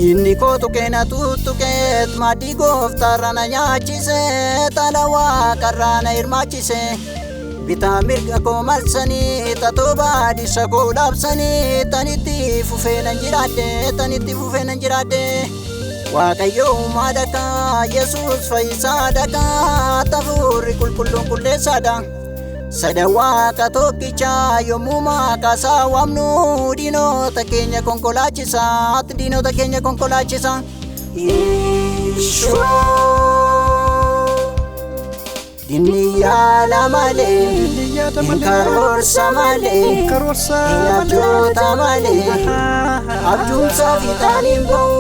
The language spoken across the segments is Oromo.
Inni kootu keena tuttuqeet maaddii gooftaarra na nyaachise tala waaqarraa na hirmaachise. Bitaa mirga koo marsanii tatoo baadhisa koo dhaabsanii tanitti fufee nan jiraadhe. Waaqayyo uumaa dhagaa Yesuus fayyisaa dhagaa hafuurri qulqulluun qulleessaadha. Sadan waaqa tokkichaa yommuu maqaasaa waamnu diinota keenya konkolaachisa. Dinni yaala malee, karoorsa malee, abjoota malee, abjuumsa fiixaan hin ba'u.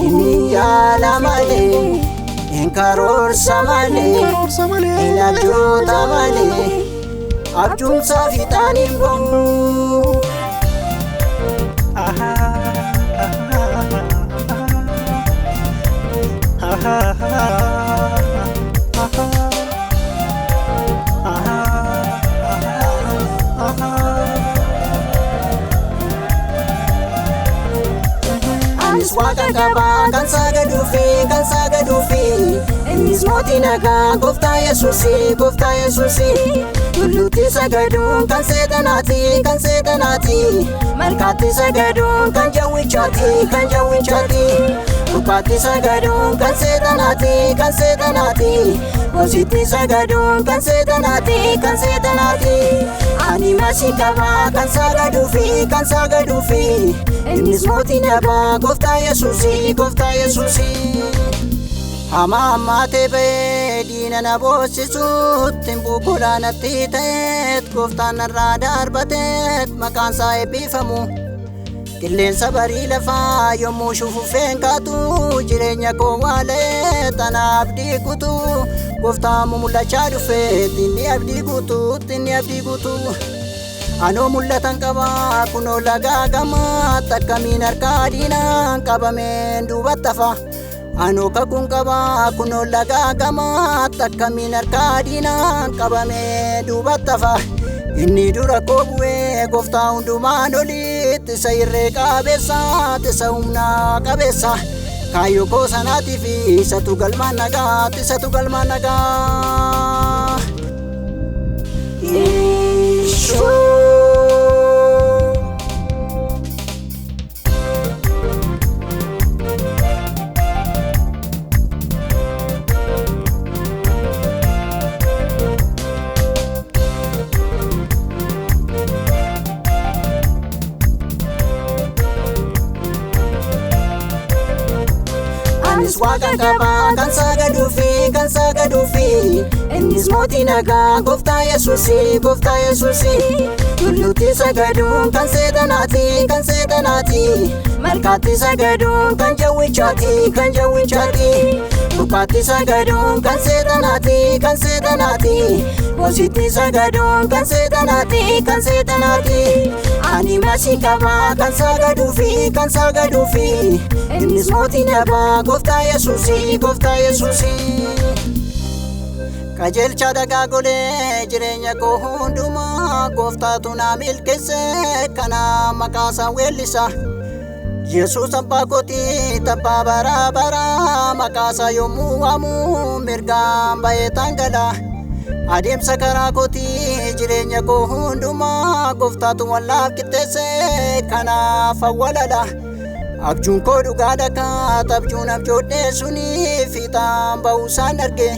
Dinni yaala malee, karoorsa malee, abjoota malee, abjuumsa fiixaan hin ba'u. Anis waaqan qabaa kan sagaduufi innis mootii nagaa gooftaa Yesuusi. Tulluutti sagaduun kan seexanaati malkaatti sagaduun kan jawwichaati. Gubbaatti sagaduun kan seexanaati hoositti sagaduun kan seexanaati. Ani masii qabaa kan sagaduufi innis mootii nagaa gooftaa Yesuusi. Hamaa ammaatee ba'ee diina na boossisuutti buukoodhaa natti ta'eet gooftaan narraa darbateet maqaansaa eebbifamu. Qilleensa barii lafaa yommuu shufuufeen kaatu jireenya koo waalee tana abdii kutu gooftaan mul'achaa dhufeet inni abdii guutu. Anoo mul'atan qabaa kunoo lagaa gamaatti akkamiin harka diinaan qabameen duubatti hafa. Anoo kakuun qabaa kunoo lagaa gamaatti akkamiin harka diinaan qabameen duubatti hafa. Inni dura koo bu'ee gooftaa hundumaan olitti isa irree qabeessa isa humna qabeessa. Kaayyoo koo sanaatiif isatu galmaan nagaa. Anis waaqan qabaa kan sagaduufi innis mootii nagaa gooftaa Yesuusi. Tulluutti sagaduun kan seexanaati malkaatti sagaduun kan jawwichaati. Gubbaatti sagaduun kan seexanaati hoositti sagaduun kan seexanaati. Ani masii qabaa kan sagaduufi innis mootii nagaa gooftaa Yesuusi. Qajeelcha dagaagolee jireenya koo hundumaa gooftaatu na milkeesse kana maqaasaa weellisa. Yesuus abbaa kootii tabbaa baraa maqaasaa yommuu waamu mirgaan ba'ee tangala. Adeemsa karaa kootii jireenya koo hundumaa gooftaatu wallaaf qixxeesse kanaaf awwaalala. Abjuun koo dhugaadha kaat abjuun abjoodhee suni fiixaan ba'uusaan arge.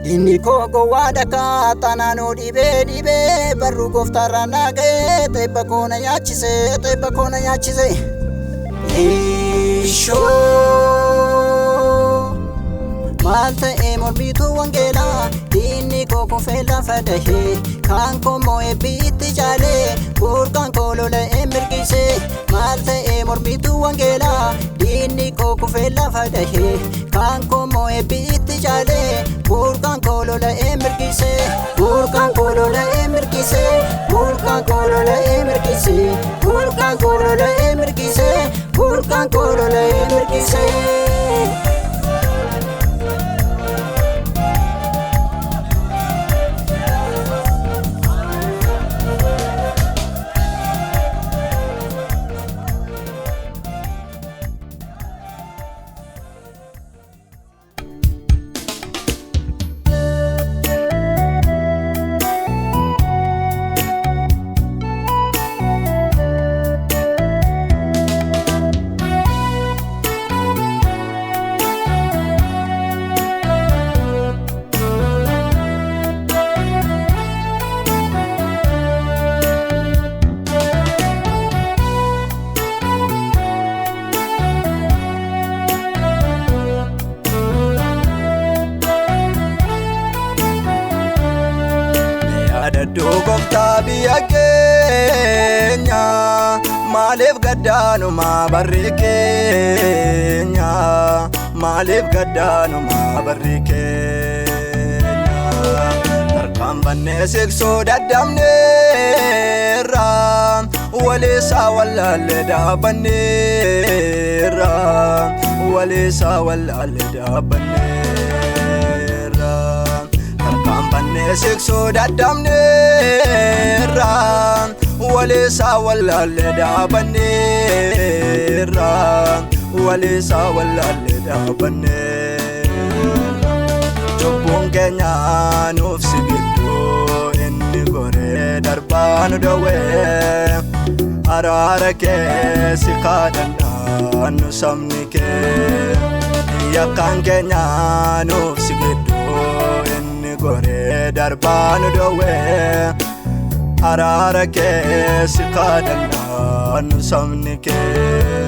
Diinni koo gowwaadha kaat anaanoo dhibee barruu gooftaarraa naa ga'e teebba koo na nyaachise. Maal ta'ee mormituu wangeelaa diinni koo kufee lafa dhahee kan koo moo'ee biitti caalee burqaan koo lola'ee mirgisee. Maal ta'ee mormituu wangeelaa diinni koo kufee lafa dhahee kan koo moo'ee biitti caalee burqaan koo lola'ee mirgisee. Burqaan koo lola'ee mirgisee. Burqaan koo lola'ee mirgisee. Burqaan koo lola'ee mirgisee. Burqaan koo lola'ee mirgisee. Maaliif gaddaanuma barri keenya maaliif gaddaanuma barri keenya tarkaan bannee siqsuu dadhabneerra waliisaa wallaallee dhaabbanneerra waliisaa wallaallee dhaabbanneerra tarkaan bannee siqsuu dadhabneerra waliisaa wallaallee dhaabbanneerra waliisaa wallaallee dhaabbanneerra cubbuun keenya nuuf sigidduu inni goree darbaa nu dhowwee araara kee si kadhannaa nu sabni kee yakkaan keenya nuuf sigidduu inni goree darbaa nu dhowwee araara kee si kadhannaa nu sabni kee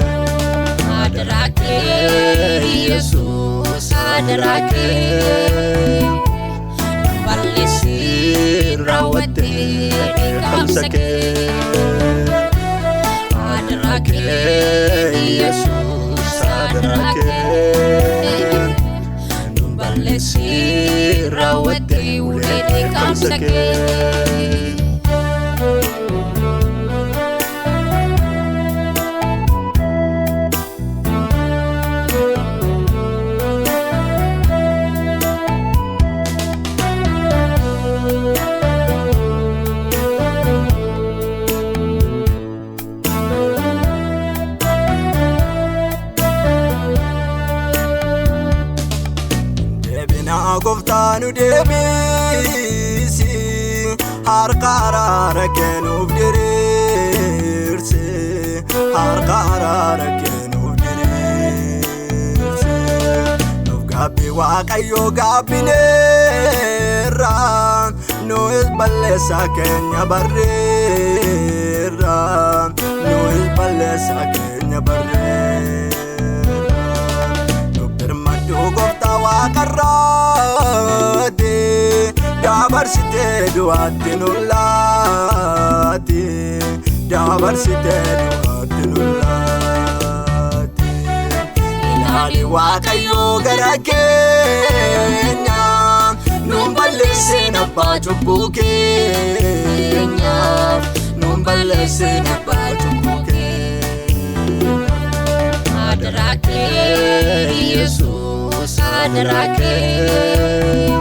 Adara kee Yesuus adara kee balleessi raawwattee dheekkamsa kee adara kee Yesuus adara kee balleessi raawwattee dheekkamsa kee Gooftaan deebisi harka araara kee nuuf diriirsi harka araara kee nuuf diriirsi nuuf gaabbii Waaqayyoo gaabbineerra nuus balleessaa keenya barreerra nuus balleessaa keenya barreerra nuuf birmadhu Gooftaa Waaqarraati dabarsitee du'aatti nu laatti dabarsitee du'aatti nu laatti ilaali Waaqayyoo gara keenya nuun balleesseen abbaa cubbuu keenya nuun balleesseen abbaa cubbuu keenya adara kee Yesuus adara kee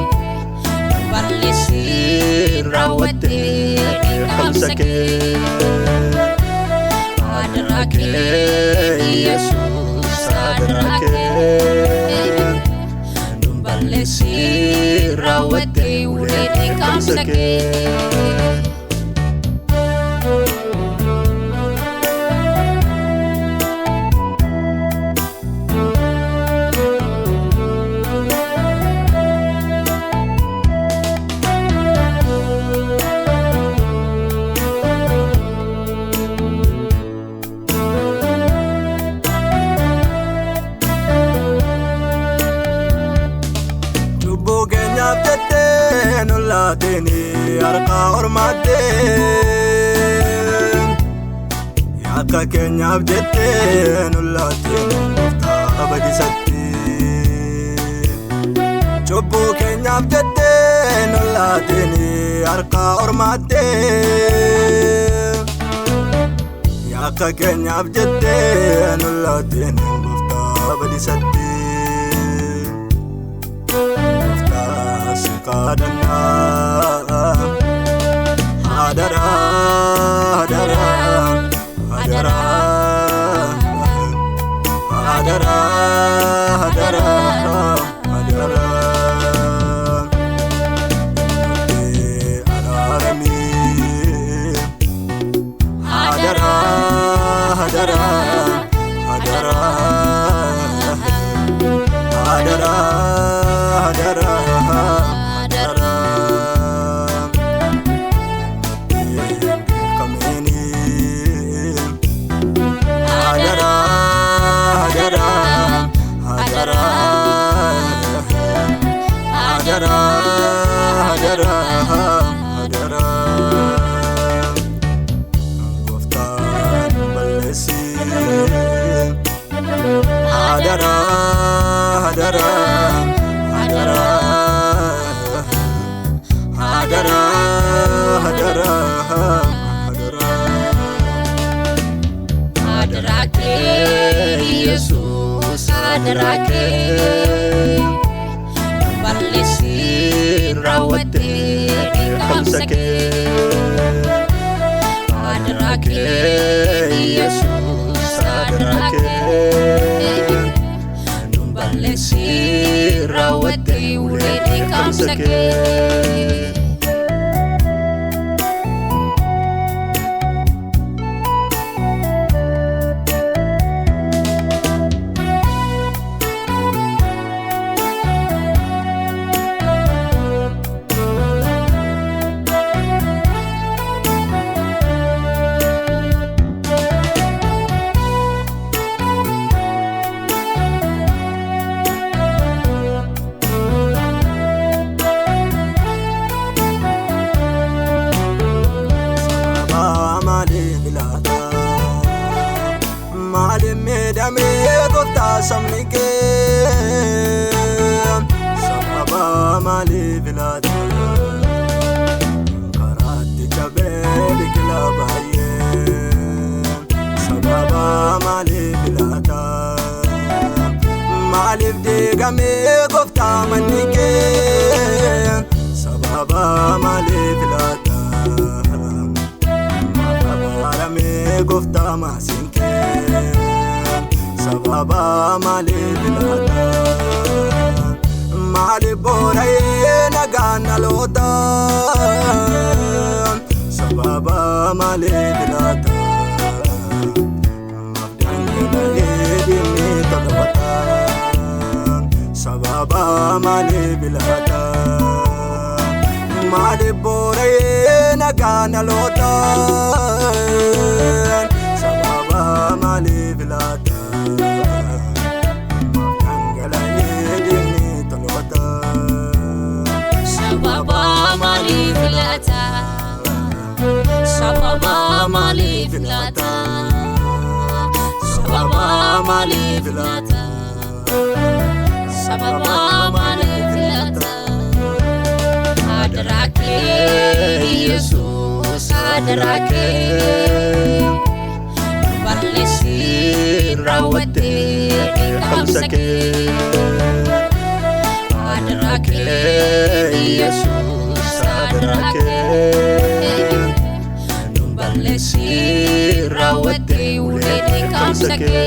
balleessi raawwattee dheekkamsa kee adara kee Yesuus adara kee balleessi raawwattee dheekkamsa kee Nulatini harka ormaatee yakka keenyaaf jettee nulatini Gooftaa badiisatti cubbuu keenyaaf jettee nulatini harka ormaatee yakka keenyaaf jettee nulatini Gooftaa badiisatti kadana adara adara adara adara adara adara alarami adara adara adara adara adara Gooftaan adara adara adara adara adarake Jesus adarake balesi rawate kamsake adarake Jesus adarake balesi rawate ulede kamsake samnike sababa mali vilada karati chabe dikla baye sababa mali vilada malif digame gofta manike sababa mali vilada sababa me gofta masinke sababa mali vilada mali boray nagana lota sababa mali vilada mabdanga edini tadawata sababa mali vilada mali boray nagana lota sababa mali vilada sababa mali vilata sababa mali vilata sababa mali vilata adarake Jesus adarake balesi rawate kamsake adarake Jesus adarake balesi rawate ulede kamsake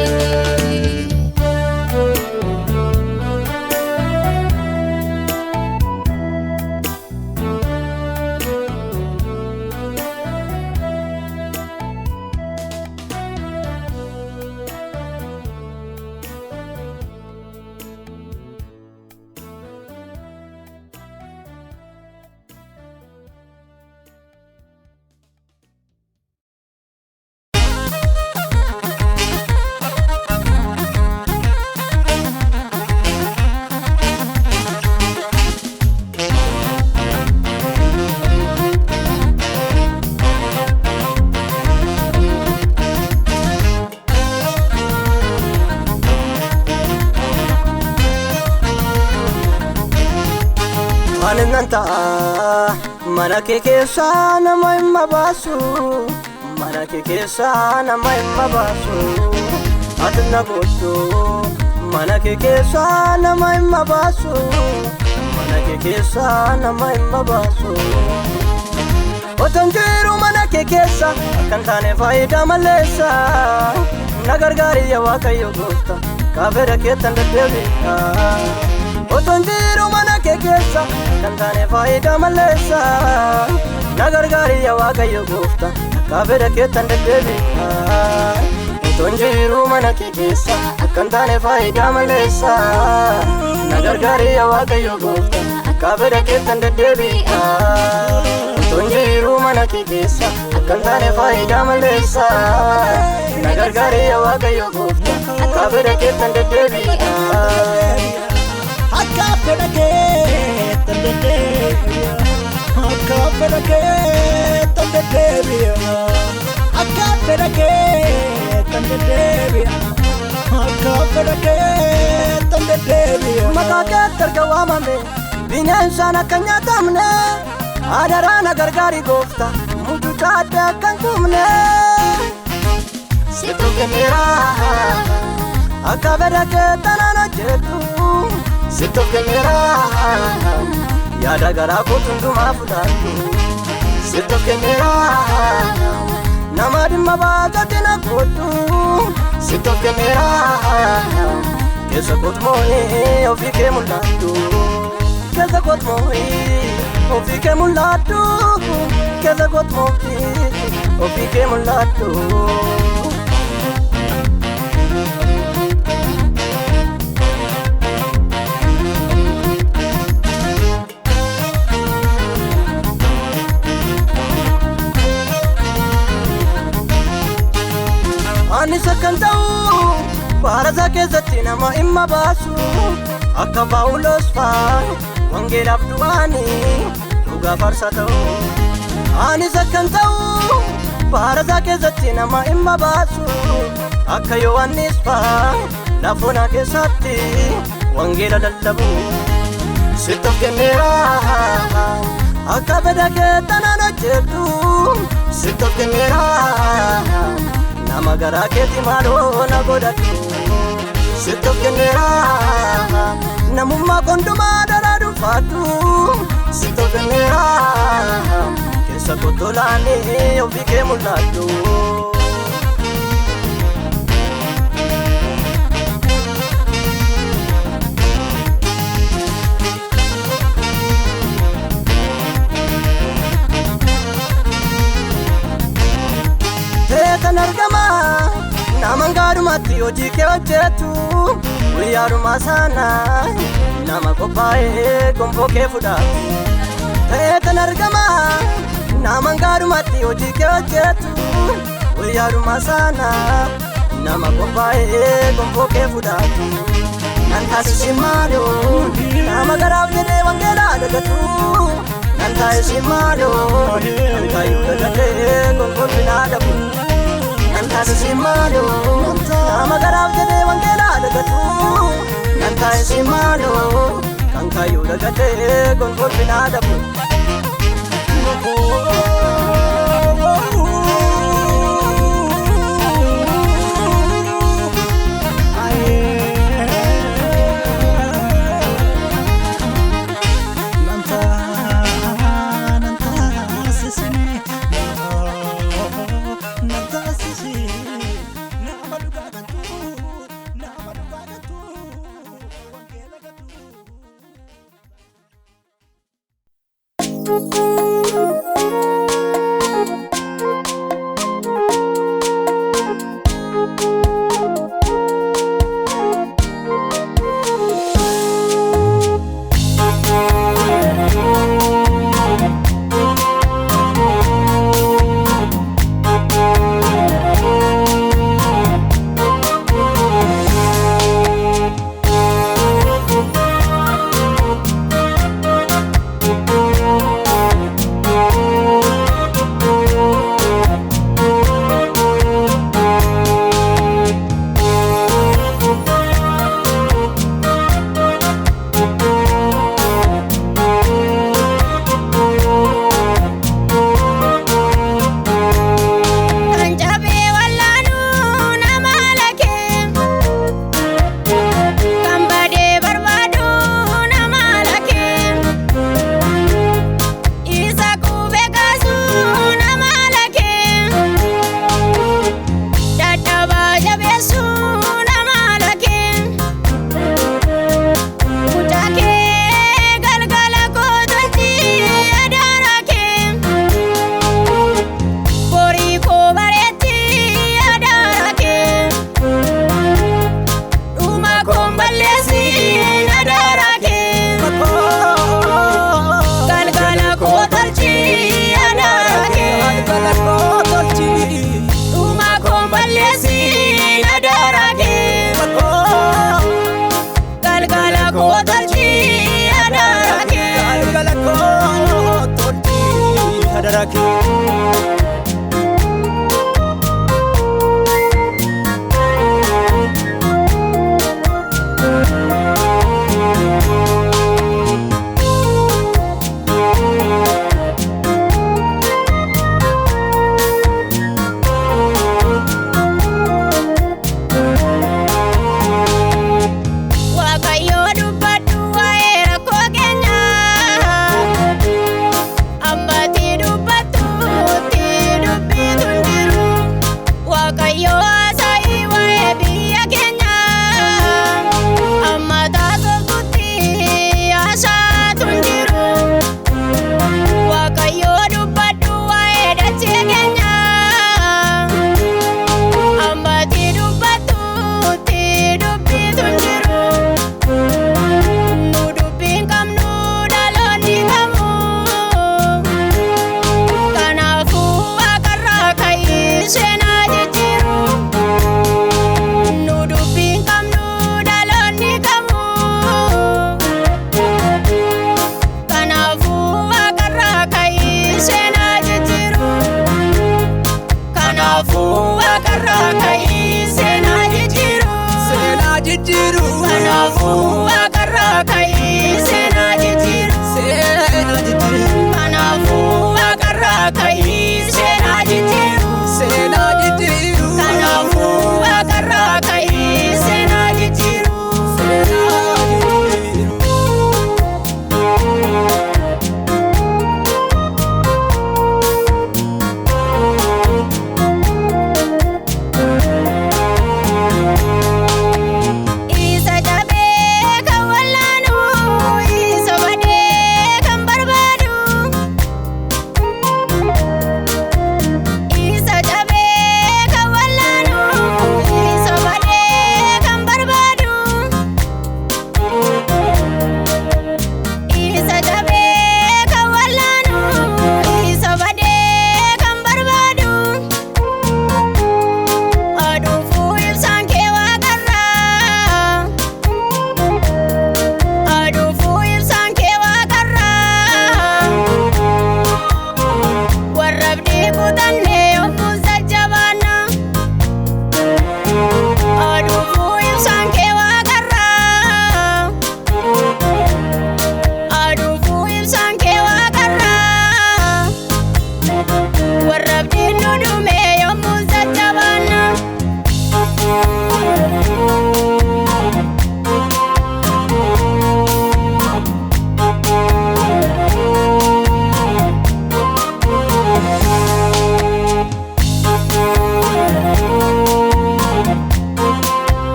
Nanta manake kesa na mai mabasu manake kesa na mai mabasu atna goto manake kesa na mai mabasu manake kesa na mai mabasu otanjiru manake kesa kantane faida malesa nagargari ya wakayo gosta kavera ketan debiya otanjiru manake kesa kantane faida malesa nagargari ya wakayo gosta kavera ketan debiya otanjiru manake kesa kantane faida malesa nagargari ya wakayo gosta kavera ketan debiya otanjiru manake kesa kantane faida malesa nagargari ya wakayo gosta kavera ketan debiya Akapelake tandedebia Akapelake tandedebia Akapelake tandedebia Akapelake tandedebia maqaa dargawamame bineensa nakanya tamne adara na gargari gofta mudu taadda kan kumne Sito kemera akabera ke tanana jetu Sito kemera yada gara ko tunduma fudatu Sito kemera namadi mabaga tina kotu Sito kemera kesa kotmoe ofike mulatu Kesa kotmoe ofike mulatu Kesa kotmoe ofike mulatu Ani sakantau baraza kezatti nama imma baasu akka Phaawulos faa wangeelaaf du'aani dhugaa farsa ta'u Ani sakantau baraza kezatti nama imma baasu akka Yohaannis faa lafoona keessatti wangeela lallabu Sitoof kenneera akka beda kee tanaan hojjedhu Sitoof kenneera Nama gara keti malo na godatu Sitoof kenneera namummaa konduma daradu fatu Sitoof kenneera keessa kotolaani ofike mul'atu Teetan argama nama gaadhumatti hojii kee hojjetu guyyaadhuma sana nama qophaa'ee gonfoo kee fudhatu Teetan argama nama gaadhumatti hojii kee hojjetu guyyaadhuma sana nama qophaa'ee gonfoo kee fudhatu Nan taasisi maaloo nama garaaf jedhee wangeelaa dagatu Nan taasisi maaloo kan kaayyuu dagatee gonfoo finaa dhabu Nan taasisi maaloo nama garaaf jedhee wangeelaa dagatu Nan taasisi maaloo kan kaayyuu dagatee gonfoo finaa dhabu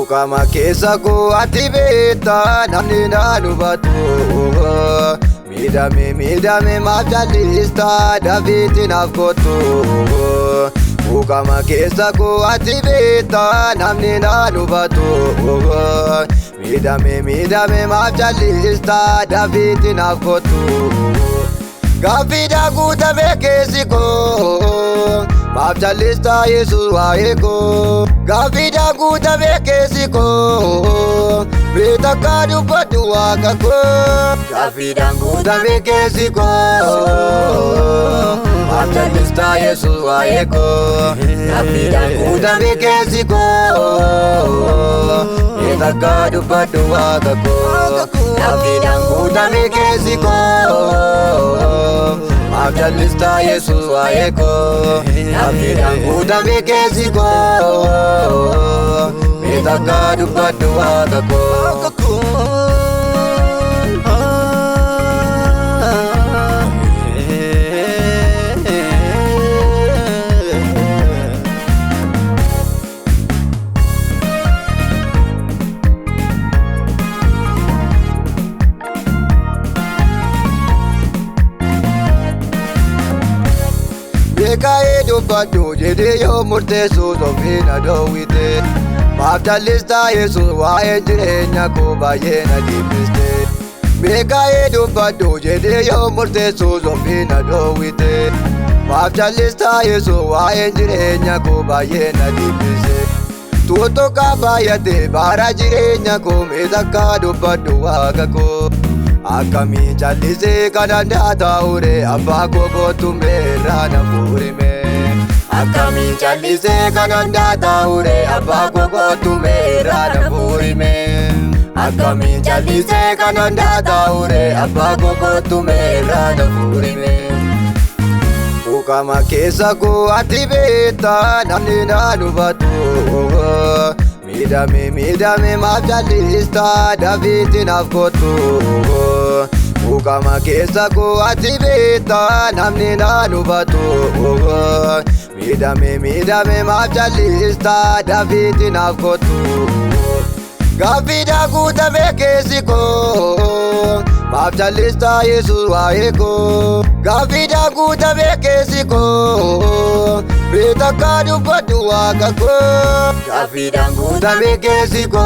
Kama keessa koo ati beektaa namni na hubatu. Miidhame maaf jallistaa dafiitti naaf kottu. Kama keessa koo ati beektaa namni na hubatu. Miidhame maaf jallistaa dafiitti naaf kottu. Gaaffiidhaa guutamee keessi koo maaf jallistaa Yesuus waa'ee koo. Gaaffiidhaa guutamee keessi koo beetakkaa dubbadhu waaqa koo. Gaaffiidhaan guutamee keessi koo maaf jallistaa Yesuus waa'ee koo. Gaaffiidhaan guutamee keessi koo beetakkaa dubbadhu waaqa koo. Gaaffiidhaan guutamee keessi koo maaf jallistaa Yesuus waa'ee koo. Gaaffiidhaan guutamee keessi koo beetakkaa dubbadhu waaqa koo. Beekaa'ee dubbadhu jedhee yoo murteessu soofina dhoowwite. Maaf jallistaa Yesuus waa'ee jireenya koo baay'ee na dhiphiste. Beekaa'ee dubbadhu jedhee yoo murteessu soofina dhoowwite. Maaf jallistaa Yesuus waa'ee jireenya koo baay'ee na dhiphiste. Tuuto kabaayate bara jireenya koo mee takka dubbadhu waaqa koo. Akkamiin callisee kan danda'a taa'ure abbaa koo kootu meerraa na fuurime. Akkamiin callisee kan danda'a taa'ure abbaa koo kootu meerraa na fuurime. Akkamiin callisee kan danda'a taa'ure abbaa koo kootu meerraa na fuurime. Ukama keessa koo ati beekta namni na hubatu. Miidhame maaf jallista Daviitiin naaf kottu. Ukama keessa koo ati beekta namni na hubatu. Miidhame maaf jallista Daviitiin naaf kottu. Gaaffiidhaan guutame keessi koo maaf jallista Yesuus waa'ee koo. Gaaffiidhaan guutame keessi koo beektaa dubbadhu waaqa koo. Gaaffiidhaan guutame keessi koo